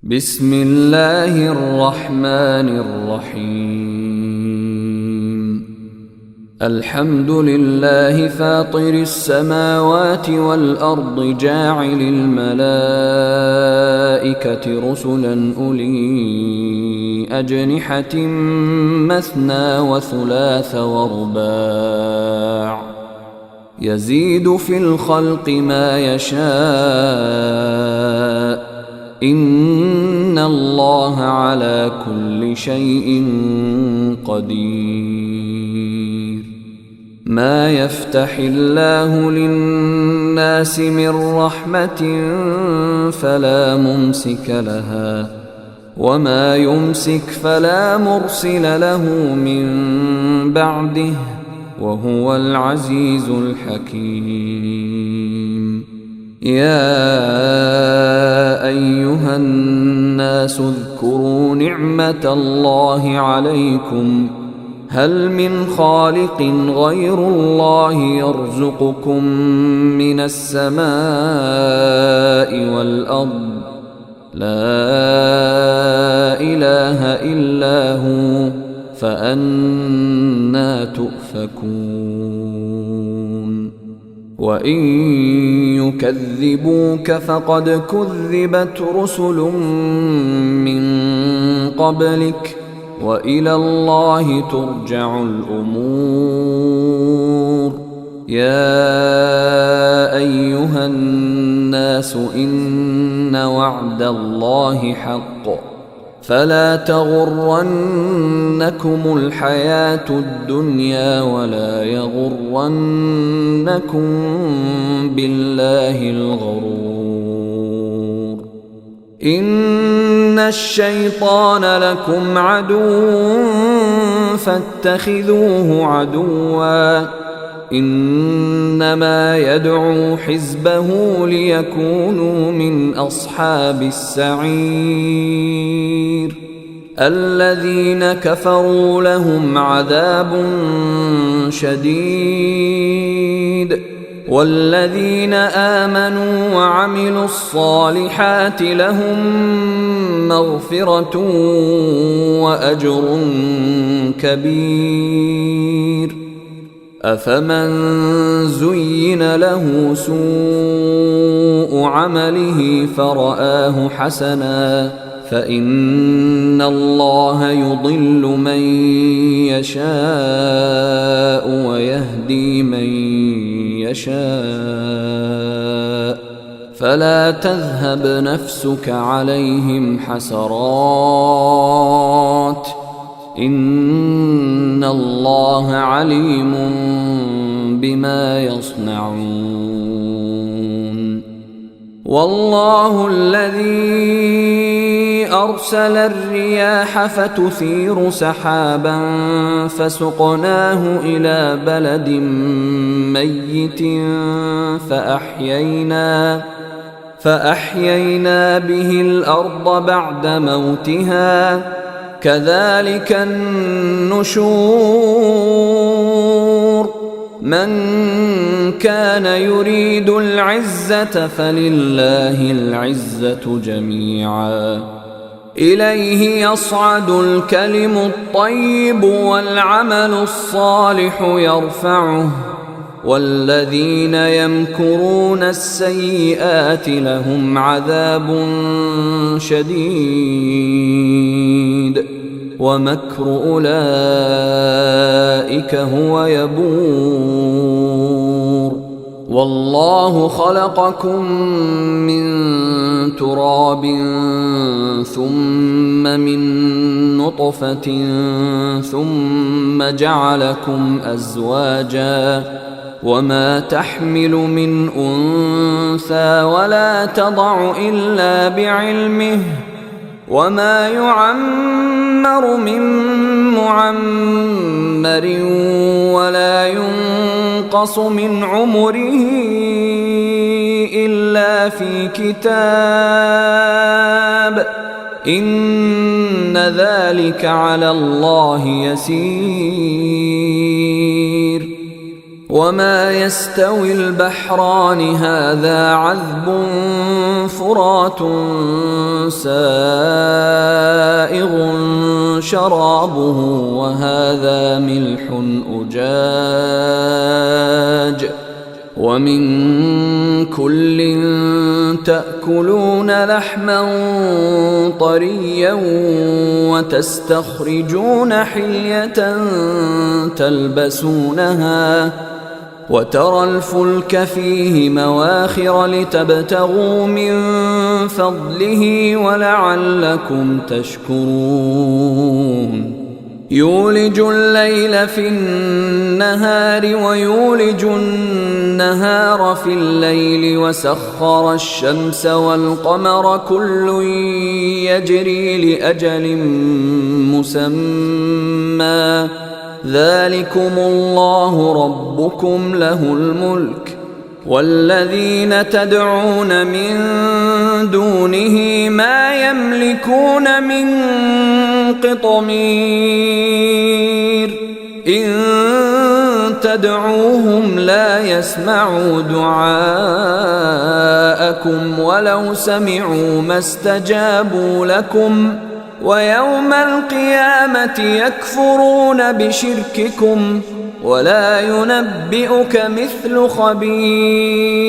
بسم الله الرحمن الرحيم. الحمد لله فاطر السماوات والأرض جاعل الملائكة رسلا أولي أجنحة مثنى وثلاث ورباع يزيد في الخلق ما يشاء إن الله على كل شيء قدير. ما يفتح الله للناس من رحمة فلا ممسك لها وما يمسك فلا مرسل له من بعده وهو العزيز الحكيم. يا أيها الناس اذكروا نعمة الله عليكم هل من خالق غير الله يرزقكم من السماء والأرض لا إله إلا هو فأنى تؤفكون. وإن يكذبوك فقد كذبت رسل من قبلك وإلى الله ترجع الأمور. يا أيها الناس إن وعد الله حق فلا تغرنكم الحياة الدنيا ولا يغرنكم بالله الغرور. إن الشيطان لكم عدو فاتخذوه عدوا إنما يدعو حزبه ليكونوا من أصحاب السعير. الذين كفروا لهم عذاب شديد والذين آمنوا وعملوا الصالحات لهم مغفرة وأجر كبير. أفمن زين له سوء عمله فرآه حسنا فإن الله يضل من يشاء ويهدي من يشاء فلا تذهب نفسك عليهم حسرات إن الله عليم بما يصنعون. والله الذي أرسل الرياح فتثير سحابا فسقناه إلى بلد ميت فأحيينا به الأرض بعد موتها كذلك النشور. من كان يريد العزة فلله العزة جميعا إليه يصعد الكلم الطيب والعمل الصالح يرفعه والذين يمكرون السيئات لهم عذاب شديد ومكر أولئك هو يبور. والله خلقكم من تراب ثم من نطفة ثم جعلكم أزواجا وما تحمل من أنثى ولا تضع إلا بعلمه وما يعمر من معمر ولا ينقص من عمره إلا في كتاب إن ذلك على الله يسير. وما يستوي البحران هذا عذب فرات سائغ شرابه وهذا ملح أجاج ومن كل تأكلون لحما طريا وتستخرجون حلية تلبسونها وترى الفلك فيه مواخر لتبتغوا من فضله ولعلكم تشكرون يولج الليل في النهار ويولج النهار في الليل وسخر الشمس والقمر كل يجري لأجل مسمى ذلكم الله ربكم له الملك والذين تدعون من دونه ما يملكون من قطمير إن تدعوهم لا يسمعوا دعاءكم ولو سمعوا ما استجابوا لكم ويوم القيامة يكفرون بشرككم ولا ينبئك مثل خبير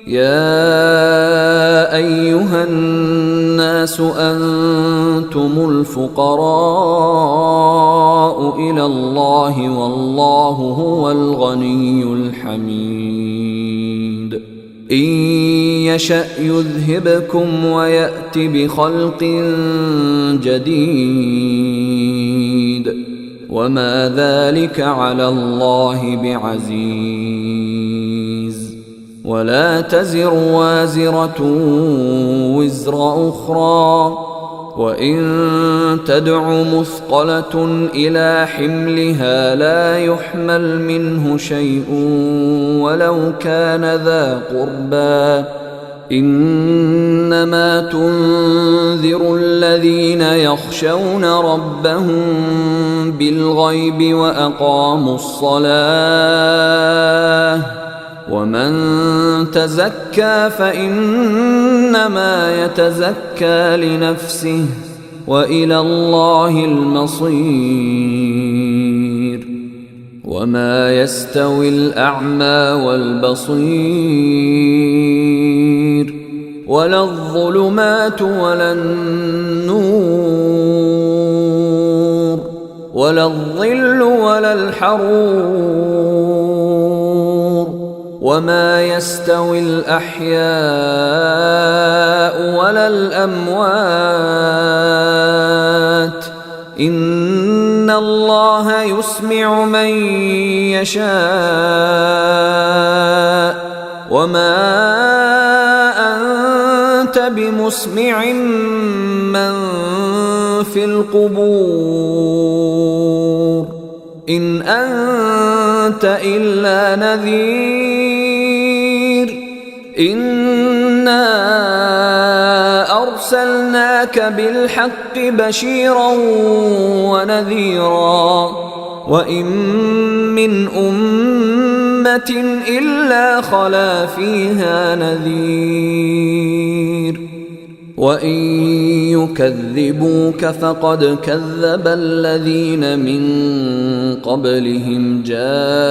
يا أيها الناس أنتم الفقراء إلى الله والله هو الغني الحميد إن يشأ يذهبكم ويأت بخلق جديد وما ذلك على الله بعزيز ولا تزر وازرة وزر أخرى وإن تدع مثقلة إلى حملها لا يحمل منه شيء ولو كان ذا قربى إنما تنذر الذين يخشون ربهم بالغيب وأقاموا الصلاة ومن تزكى فإنما يتزكى لنفسه وإلى الله المصير وما يستوي الأعمى والبصير ولا الظلمات ولا النور ولا الظل ولا الحرور وما يستوي الأحياء ولا الأموات إن الله يسمع من يشاء وما أنت بمسمع من في القبور إن أنت إلا نذير إنا أرسلناك بالحق بشيرا ونذيرا وإن من أمة إلا خلا فيها نذير وإن يكذبوك فقد كذب الذين من قبلهم جاءتهم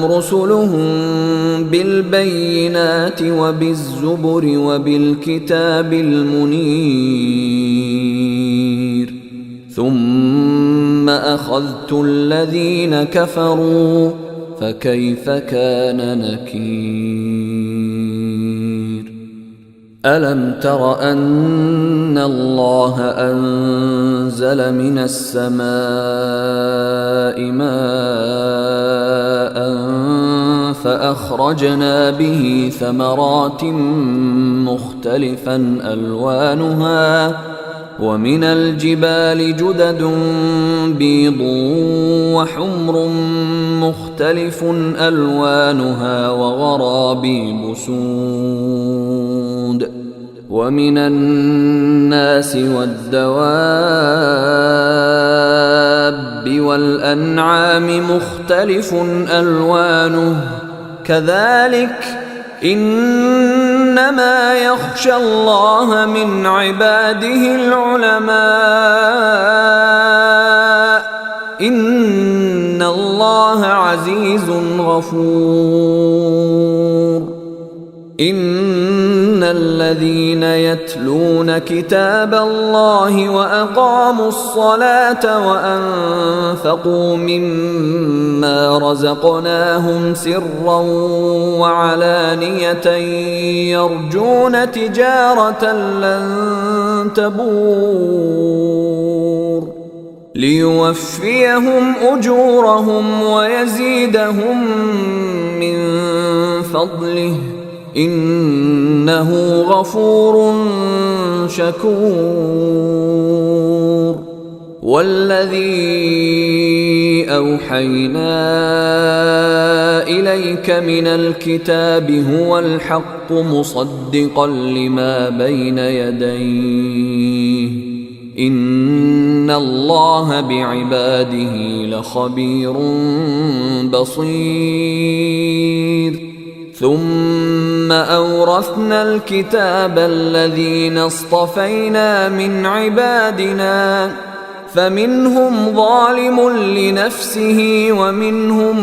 رسلهم بالبينات وبالزبر وبالكتاب المنير ثم أخذت الذين كفروا فكيف كان نكير ألم تر أن الله أنزل من السماء ماء فأخرجنا به ثمرات مختلفا ألوانها ومن الجبال جدد بيض وحمر مختلف ألوانها وغرابيب سود ومن الناس والدواب والأنعام مختلف ألوانه كذلك إنما يخشى الله من عباده العلماء إن الله عزيز غفور. إن الذين يتلون كتاب الله وأقاموا الصلاة وأنفقوا مما رزقناهم سرا وعلانية يرجون تجارة لن تبور ليوفيهم أجورهم ويزيدهم من فضله إنه غفور شكور. والذي أوحينا إليك من الكتاب هو الحق مصدقا لما بين يديه إن الله بعباده لخبير بصير. ثم أورثنا الكتاب الذين اصطفينا من عبادنا فمنهم ظالم لنفسه ومنهم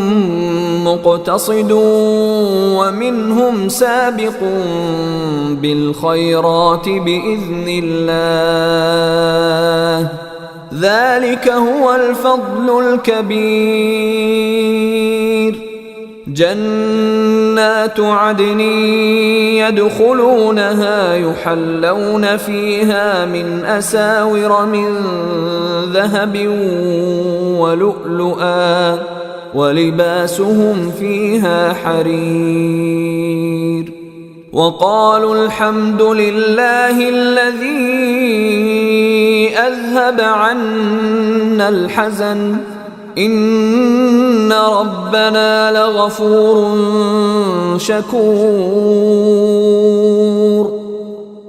مقتصد ومنهم سابق بالخيرات بإذن الله ذلك هو الفضل الكبير. جنات عدن يدخلونها يحلون فيها من أساور من ذهب ولؤلؤا ولباسهم فيها حرير. وقالوا الحمد لله الذي أذهب عنا الحزن إن ربنا لغفور شكور.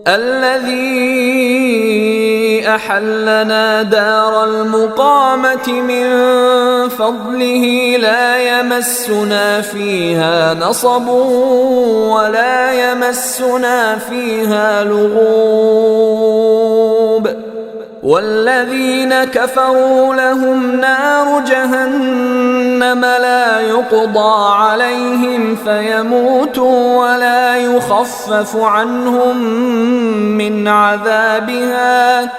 الذي أحلنا دار المقامة من فضله لا يمسنا فيها نصب ولا يمسنا فيها لغوب. والذين كفروا لهم نار جهنم لا يقضى عليهم فيموتوا ولا يخفف عنهم من عذابها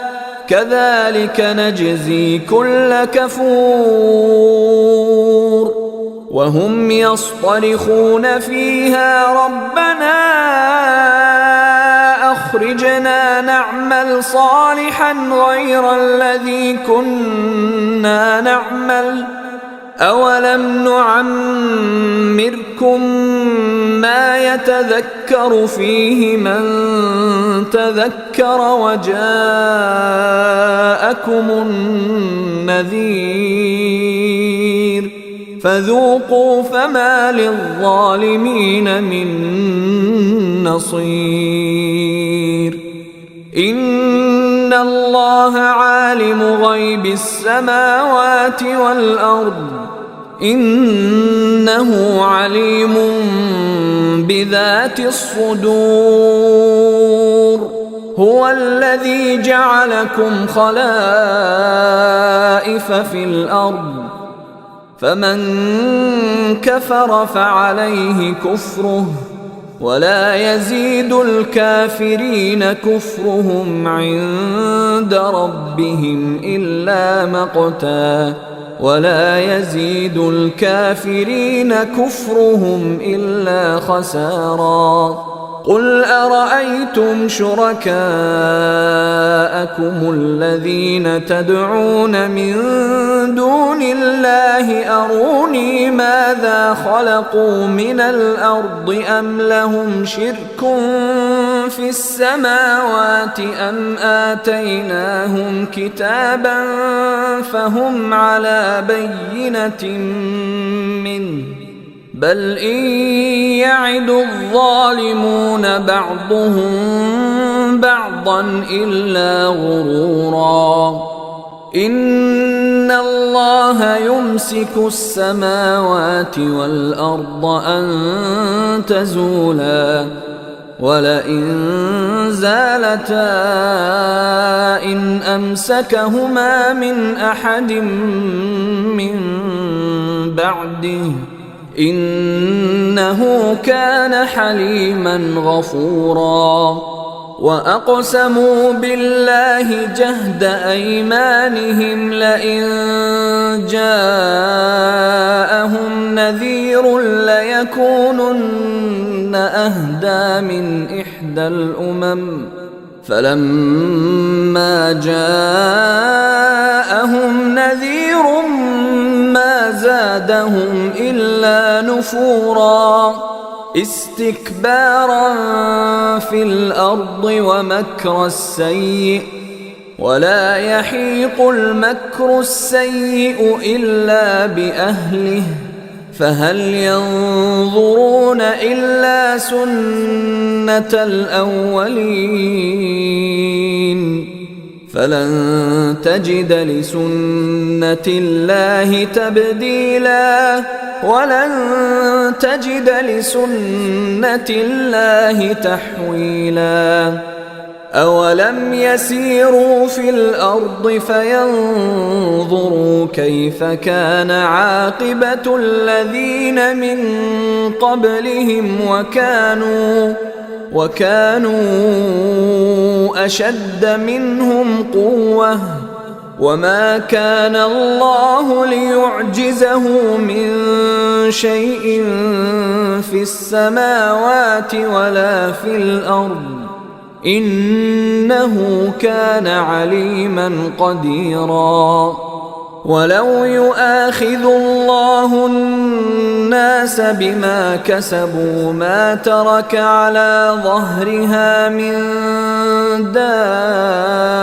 كذلك نجزي كل كفور. وهم يصطرخون فيها ربنا أخرجنا نعمل صالحا غير الذي كنا نعمل أولم نعمركم ما يتذكر فيه من تذكر وجاءكم النذير فذوقوا فما للظالمين من نصير. إن الله عالم غيب السماوات والأرض إنه عليم بذات الصدور. هو الذي جعلكم خلائف في الأرض فمن كفر فعليه كفره ولا يزيد الكافرين كفرهم عند ربهم إلا مقتا ولا يزيد الكافرين كفرهم إلا خسارا. قل أرأيتم شركاءكم الذين تدعون من دون الله أروني ماذا خلقوا من الأرض أم لهم شرك في السماوات أم آتيناهم كتابا فهم على بينة منه بل إن يعد الظالمون بعضهم بعضا إلا غرورا إن الله يمسك السماوات والأرض أن تزولا ولئن زالتا إن أمسكهما من أحد من بعده إنه كان حليما غفورا وأقسموا بالله جهد أيمانهم لئن جاءهم نذير ليكونن أهدى من إحدى الأمم فلما جاءهم نذير ما زادهم إلا نفورا استكبارا في الأرض ومكر السيء ولا يحيق المكر السيء إلا بأهله فهل ينظرون إلا سنة الأولين فلن تجد لسنة الله تبديلا ولن تجد لسنة الله تحويلا أولم يسيروا في الأرض فينظروا كيف كان عاقبة الذين من قبلهم وكانوا أشد منهم قوة وما كان الله ليعجزه من شيء في السماوات ولا في الأرض إنه كان عليما قديرا ولو يؤاخذ الله الناس بما كسبوا ما ترك على ظهرها من دابة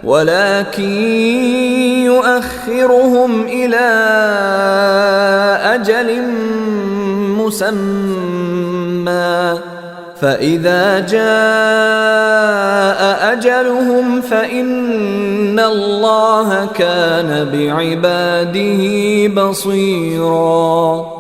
ولكن يؤخرهم إلى أجل مسمى فإذا جاء أجلهم فإن الله كان بعباده بصيراً